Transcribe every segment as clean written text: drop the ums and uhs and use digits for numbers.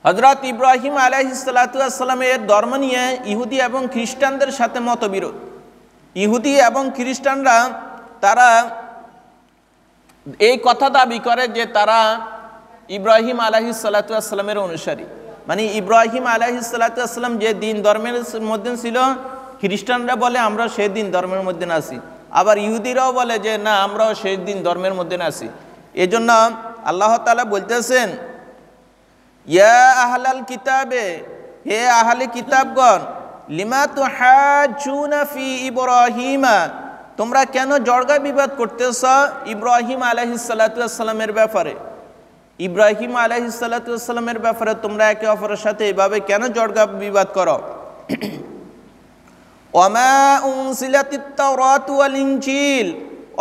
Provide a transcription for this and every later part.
হযরত ইব্রাহিম আলাইহিসসালামের ধর্ম নিয়ে ইহুদি এবং খ্রিস্টানদের সাথে মতবিরোধ। ইহুদি এবং খ্রিস্টানরা তারা এই কথা দাবি করে যে তারা ইব্রাহিম আলাইহিসসালামের অনুসারী। মানে ইব্রাহিম আলাইহিসসালাম যে দিন ধর্মের মধ্যে ছিল, খ্রিস্টানরা বলে আমরা সেই দিন ধর্মের মধ্যে আছি, আবার ইহুদিরাও বলে যে না আমরাও সেই দিন ধর্মের মধ্যে আছি। এজন্য আল্লাহ তাআলা বলতেছেন, ইয়া আহলাল কিতাবে, হে আহলে কিতাবগণ, লিমা তুহাজ্জুনা ফি ইব্রাহিমা, তোমরা কেন জড়গা বিবাদ করতেছ ইব্রাহিম আলাইহিসসালামের ব্যাপারে। ইব্রাহিম আলাইহিসসালামের ব্যাপারে তোমরা একে অপরের সাথে এভাবে কেন জড়গা বিবাদ করো। ওয়ামা উনজিলাতিত তাওরাত ওয়াল ইনজিল,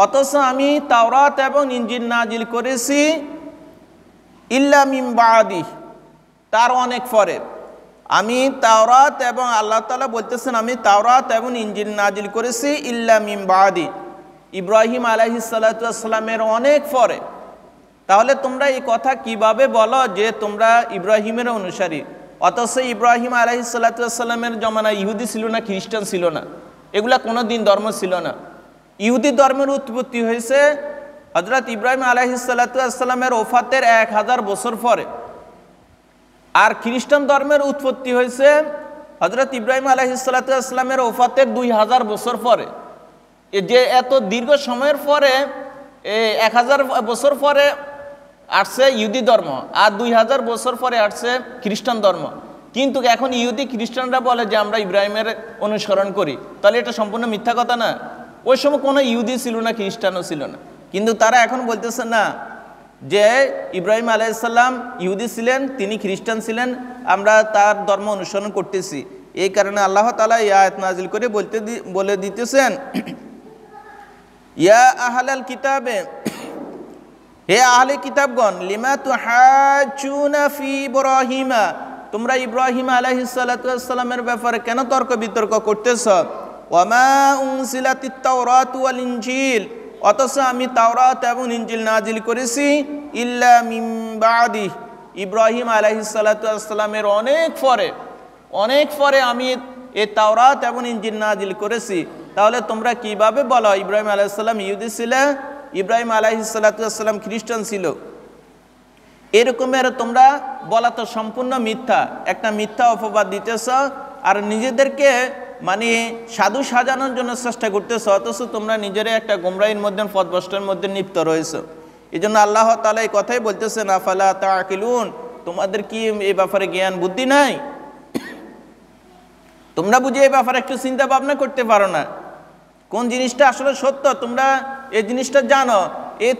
অথচ আমি তাওরাত এবং ইনজিল নাজিল করেছি ইল্লা মিন বাদি, তার অনেক পরে। আমি তাওরাত এবং আল্লাহ তাআলা বলতেছেন আমি তাওরাত এবং ইনজিল নাজিল করেছি ইল্লা মিন বাদি, ইব্রাহিম আলাইহিসসালামের অনেক পরে। তাহলে তোমরা এই কথা কিভাবে বলো যে তোমরা ইব্রাহিমের অনুসারী, অথচ ইব্রাহিম আলাইহিসসালামের জমানায় ইহুদি ছিল না, খ্রিস্টান ছিল না, এগুলা কোনো দিন ধর্ম ছিল না। ইহুদি ধর্মের উৎপত্তি হয়েছে হযরত ইব্রাহিম আলাইহিসসালামের ওফাতের 1000 বছর পরে, আর খ্রিস্টান ধর্মের উৎপত্তি হয়েছে হযরত ইব্রাহিম আলাইহিসসালামের ওফাতের 2000 বছর পরে। যে এত দীর্ঘ সময়ের পরে 1000 বছর পরে আসছে ইহুদি ধর্ম, আর 2000 বছর পরে আসছে খ্রিস্টান ধর্ম। কিন্তু এখন ইহুদি খ্রিস্টানরা বলে যে আমরা ইব্রাহিমের অনুসরণ করি, তাহলে এটা সম্পূর্ণ মিথ্যা কথা না? ওই সময় কোনো ইহুদি ছিল না, খ্রিস্টানও ছিল না, কিন্তু তারা এখন বলতেছে না যে ইব্রাহিম আলাইহিসসালাম ইহুদি ছিলেন, তিনি খ্রিস্টান ছিলেন, আমরা তার ধর্ম অনুসরণ করতেছি। এই কারণে আল্লাহ তাআলা এই আয়াত নাজিল করে বলে দিতেছেন, ইয়া আহলাল কিতাবে, হে আহলে কিতাবগণ, লিমা তুহাজ্জুনা ফি ইব্রাহিমা, তোমরা ইব্রাহিম আলাইহিসসালামের ব্যাপারে কেন তর্ক বিতর্ক করতেছ। ওয়ামা উনজিলাতিত তাওরাত ওয়াল ইনজিল, অথচ আমি তাওরাত এবং ইনজিল নাজিল করেছি ইল্লা মিন বাদি, ইব্রাহিম আলাইহিসসালামের অনেক পরে আমি এই তাওরাত এবং ইনজিল নাজিল করেছি। তাহলে তোমরা কিভাবে বলো ইব্রাহিম আলাইহিসসালাম ইহুদি ছিল, ইব্রাহিম আলাইহিসসালাম খ্রিস্টান ছিল। এরকমের তোমরা বলা তো সম্পূর্ণ মিথ্যা, একটা মিথ্যা অপবাদ দিতেছ, আর নিজেদেরকে মানে সাধু সাজানোর জন্য চেষ্টা করতেছ, অথচ তোমরা নিজেরাই একটা গোমরাহির মধ্যে, পথভ্রষ্টের মধ্যে লিপ্ত রয়েছে। এই জন্য আল্লাহ তাআলা এই কথাই বলতেছেন, আফালা তাআকিলুন, তোমাদের কি এই ব্যাপারে জ্ঞান বুদ্ধি নাই? তোমরা বুঝে এই ব্যাপারে একটু চিন্তা ভাবনা করতে পারো না? কোন জিনিসটা আসলে সত্য তোমরা এই জিনিসটা জানো,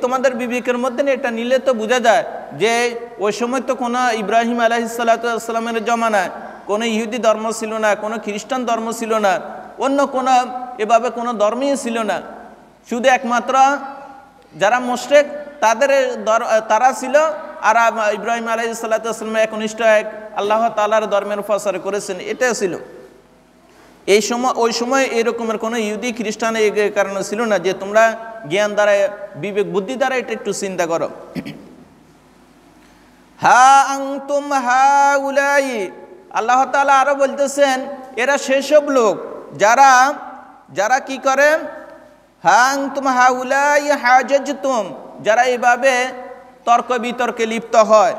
তোমাদের বিবেকের মধ্যে এটা নিলে তো বোঝা যায় যে ওই সময় তো কোনো ইব্রাহিম আলাইহিসসালামের জমানায় কোনো ইহুদি ধর্ম ছিল না, কোনো খ্রিস্টান ধর্ম ছিল না, অন্য কোনো এভাবে কোনো ধর্মই ছিল না। শুধু একমাত্র যারা মুশরিক তারা ছিল, আর ইব্রাহিম আলাইহিসসালাম একনিষ্ঠ এক আল্লাহ তাআলার ধর্মের প্রচার করেছেন, এটাই ছিল। ওই সময় এরকমের কোনো ইহুদি খ্রিস্টান এই কারণে ছিল না যে তোমরা জ্ঞান দ্বারা, বিবেক বুদ্ধি দ্বারা এটা একটু চিন্তা করো। হা আনতুম হাউলাই, আল্লাহ তাআলা আরো বলতেছেন এরা সেসব লোক যারা কি করে, হা আনতুম হাউলাই হাজাজতুম, যারা এইভাবে তর্ক বিতর্কে লিপ্ত হয়।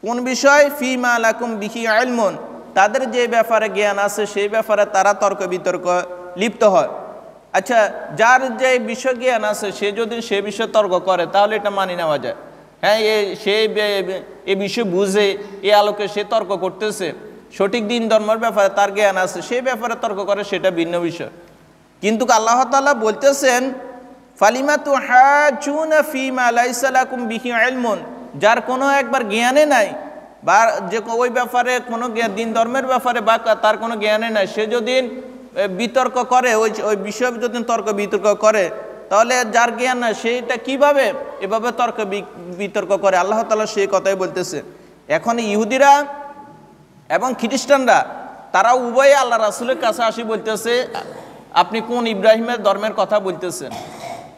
কোন বিষয়? ফিমা লাকুম বিহি ইলমুন, তাদের যে ব্যাপারে জ্ঞান আছে সেই ব্যাপারে তারা তর্ক বিতর্ক লিপ্ত হয়। আচ্ছা, যার যে বিষয় জ্ঞান আছে সে যদি সে বিষয়ে তর্ক করে তাহলে এটা মানি নেওয়া যায়। হ্যাঁ, সে এ বিষয় বুঝে এ আলোকে সে তর্ক করতেছে, সঠিক দিন ধর্মের ব্যাপারে তার জ্ঞান আছে, সেই ব্যাপারে তর্ক করে, সেটা ভিন্ন বিষয়। কিন্তু আল্লাহ তাআলা বলতেছেন, ফালিমা তুহাজ্জুনা ফিমা লাইসা লাকুম বিহি ইলমুন, যার কোনো একবার জ্ঞানে নাই, বা যে ওই ব্যাপারে কোনো দিন ধর্মের ব্যাপারে বা তার কোনো জ্ঞানে নাই, সে যদি বিতর্ক করে, ওই বিষয়ে যদি তর্ক বিতর্ক করে, তাহলে যার জ্ঞান নাই সেইটা কিভাবে এভাবে তর্ক বিতর্ক করে। আল্লাহ তাআলা সেই কথাই বলতেছে। এখন ইহুদিরা এবং খ্রিস্টানরা তারা উভয়ে আল্লাহ রাসূলের কাছে আসি বলতেছে, আপনি কোন ইব্রাহিমের ধর্মের কথা বলতেছেন?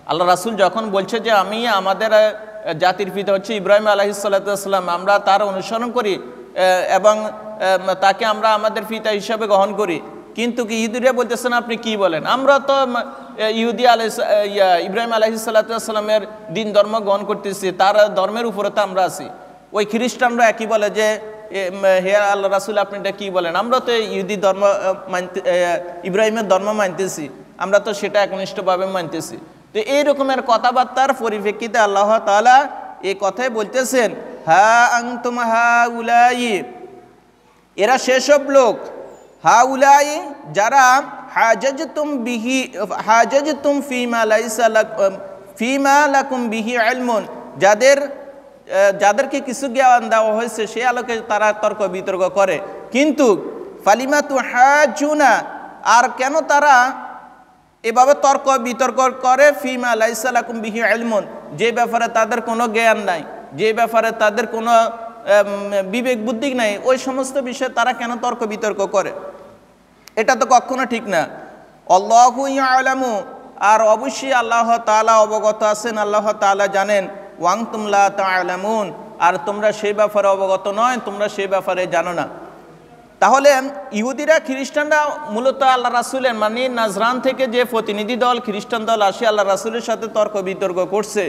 আল্লাহ রাসূল যখন বলছে যে আমাদের জাতির পিতা হচ্ছে ইব্রাহিম আলাইহিসসালাম, আমরা তার অনুসরণ করি, এবং তাকে আমরা আমাদের পিতা হিসাবে গ্রহণ করি। কিন্তু কি ইহুদিরা বলতেছেন আপনি কি বলেন, আমরা তো ইব্রাহিম আলাইহিস সালামের দিন ধর্ম গ্রহণ করতেছি, তার ধর্মের উপরে তো আমরা আছি। ওই খ্রিস্টানরা একই বলে যে হে আল্লাহ রাসূল আপনি এটা কী বলেন, আমরা তো ইহুদি ধর্ম মানতে ইব্রাহিমের ধর্ম মানতেছি, আমরা তো সেটা একনিষ্ঠভাবে মানতেছি। তো এই রকমের কথাবার্তার পরিপ্রেক্ষিতে আল্লাহ তাআলা এই কথাই বলতেছেন, হা আনতুম হাউলাই, এরা সেসব লোক, হাউলাই যারা হাজাজতুম ফিমা লাকুম বিহি ইলমুন, যাদেরকে কিছু জ্ঞান দেওয়া হয়েছে সে আলোকে তারা তর্ক বিতর্ক করে। কিন্তু ফালিমা তুহাজুনা, আর কেন তারা এভাবে তর্ক বিতর্ক করে, ফিমা লাইসা লাকুম বিহি ইলমুন, যে ব্যাপারে তাদের কোনো জ্ঞান নাই, যে ব্যাপারে তাদের কোনো বিবেক বুদ্ধি নাই, ওই সমস্ত বিষয়ে তারা কেন তর্ক বিতর্ক করে? এটা তো কখনো ঠিক না। আল্লাহু ইয়ালামু, আর অবশ্যই আল্লাহ তাআলা অবগত আছেন, আল্লাহ তাআলা জানেন। ওয়াংতুম লা তা'লামুন, আর তোমরা সেই ব্যাপারে অবগত নয়, তোমরা সেই ব্যাপারে জানো না। তাহলে ইহুদিরা খ্রিস্টানরা মূলত আল্লাহ রাসূলের মানে নাজরান থেকে যে প্রতিনিধি দল খ্রিস্টান দল আসে আল্লাহ রাসূলের সাথে তর্ক বিতর্ক করছে,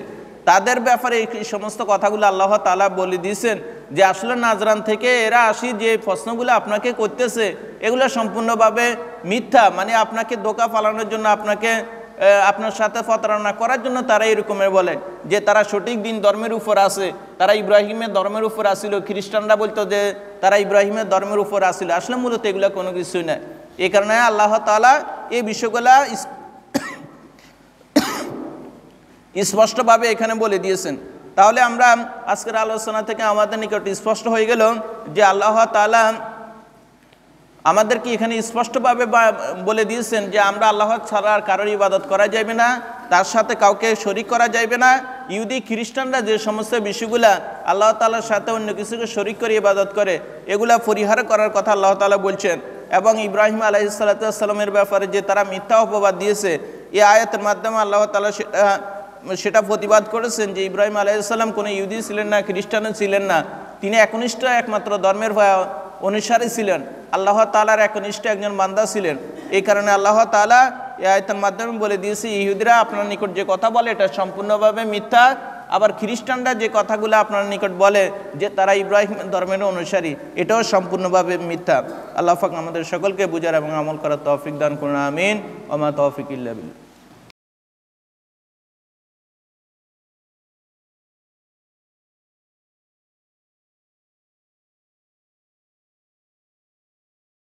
তাদের ব্যাপারে এই সমস্ত কথাগুলো আল্লাহ তাআলা বলে দিয়েছেন যে আসলে নাজরান থেকে এরা আসি যে প্রশ্নগুলো আপনাকে করতেছে এগুলো সম্পূর্ণভাবে মিথ্যা, মানে আপনাকে ধোঁকা ফালানোর জন্য, আপনার সাথে প্রতারণা করার জন্য তারা এরকমের বলে যে তারা সঠিক দিন ধর্মের উপর আছে, তারা ইব্রাহিমের ধর্মের উপর আসিল। খ্রিস্টানরা বলতো যে তারা ইব্রাহিমের ধর্মের উপর আসিল, আসলে মূলত এগুলো কোনো কিছুই নয়। এই কারণে আল্লাহ তাআলা এই বিষয়গুলা স্পষ্টভাবে এখানে বলে দিয়েছেন। তাহলে আমরা আজকের আলোচনা থেকে আমাদের নিকট স্পষ্ট হয়ে গেল যে আল্লাহ তাআলা আমাদেরকে এখানে স্পষ্টভাবে বলে দিয়েছেন যে আমরা আল্লাহ ছাড়া আর কারোর ইবাদত করা যাবে না, তার সাথে কাউকে শরিক করা যাবে না। ইহুদি খ্রিস্টানরা যে সমস্ত বিষয়গুলা আল্লাহ তাআলার সাথে অন্য কিছুকে শরিক করে ইবাদত করে এগুলা পরিহার করার কথা আল্লাহ তাআলা বলছেন। এবং ইব্রাহিম আলাইহিস সালামের ব্যাপারে যে তারা মিথ্যা অপবাদ দিয়েছে, এই আয়াতের মাধ্যমে আল্লাহ তাআলা সেটা প্রতিবাদ করেছেন যে ইব্রাহিম আলাইহিস সালাম কোনো ইহুদি ছিলেন না, খ্রিস্টানও ছিলেন না, তিনি একনিষ্ঠ একমাত্র ধর্মের অনুসারী ছিলেন, আল্লাহ তাআলার একনিষ্ঠ একজন বান্দা ছিলেন। এই কারণে আল্লাহ তাআলা এই আয়াতের মাধ্যমে বলে দিয়েছে ইহুদিরা আপনার নিকট যে কথা বলে এটা সম্পূর্ণভাবে মিথ্যা, আবার খ্রিস্টানরা যে কথাগুলো আপনার নিকট বলে যে তারা ইব্রাহিম ধর্মের অনুসারী এটাও সম্পূর্ণভাবে মিথ্যা। আল্লাহ পাক আমাদের সকলকে বুঝার এবং আমল করার তৌফিক দান করুন, আমিন। ওয়া মা তৌফিক ইল্লা বিল্লাহ।